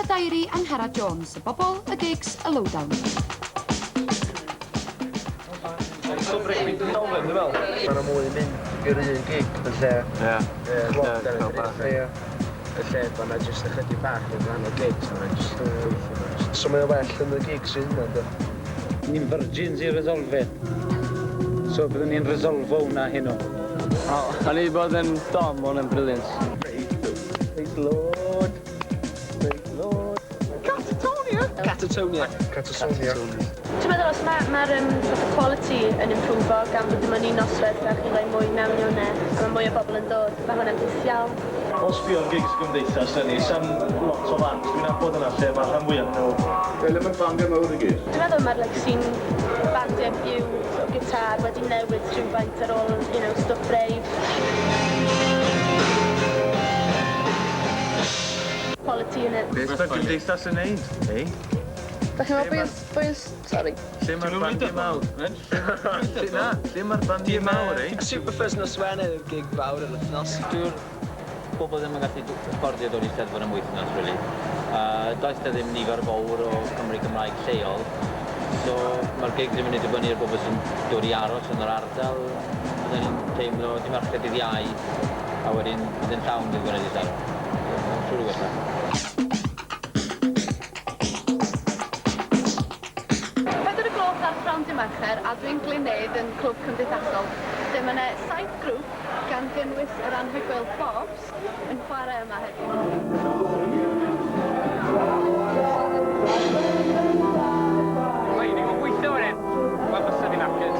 Diary Angharad Jones, y bobl, y gigs, y lowdown. Mae'n mwy yn mynd i'r un gig, yn lle... Y lle bod yna jyst ychydig bach yn rhan o gigs, mae'n jyst yn gweithio. So mae'n well yn y gigs sy'n hynna, da? Ni'n virgins i resolve. So byddwn ni'n resolvo hwnna hyn o. O'n i bod yn dom, o'n yn brilliant. Praise Lord. Praise Lord. Catatonia. Catatonia. Ti'n meddwl, os mae'r quality yn improfo gan bod dim ond un noswaith a chi'n rhoi mwy mewn i hwnna a mae mwy o bobl yn dod, mae hwnna'n bwys iawn. Os fi o'n gigs gymdeithas yna, sam lot o fans, dwi'n abod yna lle mae'r rhan fwyaf nhw. Fel yma'n bandiau mawr i gyd? Dwi'n meddwl mae'r sy'n bandiau byw gitar wedi newid rhywfaint ar ôl, stwff braidd. Quality yn it. Beth mae'r gymdeithas yn neud, ei? Da chi'n meddwl bwy'n... Sori. Lle mae'r bandiau mawr? Lle mae'r bandiau mawr, ei? Superfuzz nos Wener yw'r gig fawr yn wythnos. Dwi'n bobl ddim yn gallu fforddio dod i Eisteddfod am wythnos, really. Does da ddim nifer fawr o Cymru Gymraeg lleol. So mae'r gigs yn mynd i dibynnu i'r bobl sy'n dod i aros yn yr ardal. Byddwn ni'n teimlo dim archod dydd iau, a wedyn byddwn llawn dydd Genedlaethol. Siwr i gwella. Mercher a dwi'n Genedlaethol yn clwb cymdeithasol. Dim yna 7 grŵp gan gynnwys yr anhygoel Bobs yn chwarae yma heddiw. Mae ni'n gweithio fan hyn. Wel, bysa fi'n acyd.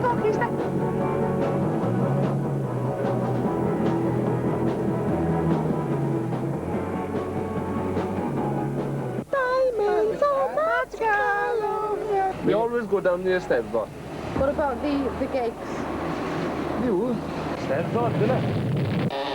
Gorky, step. We always go down the Eisteddfod. What about the gigs? You? Eisteddfod, dyle?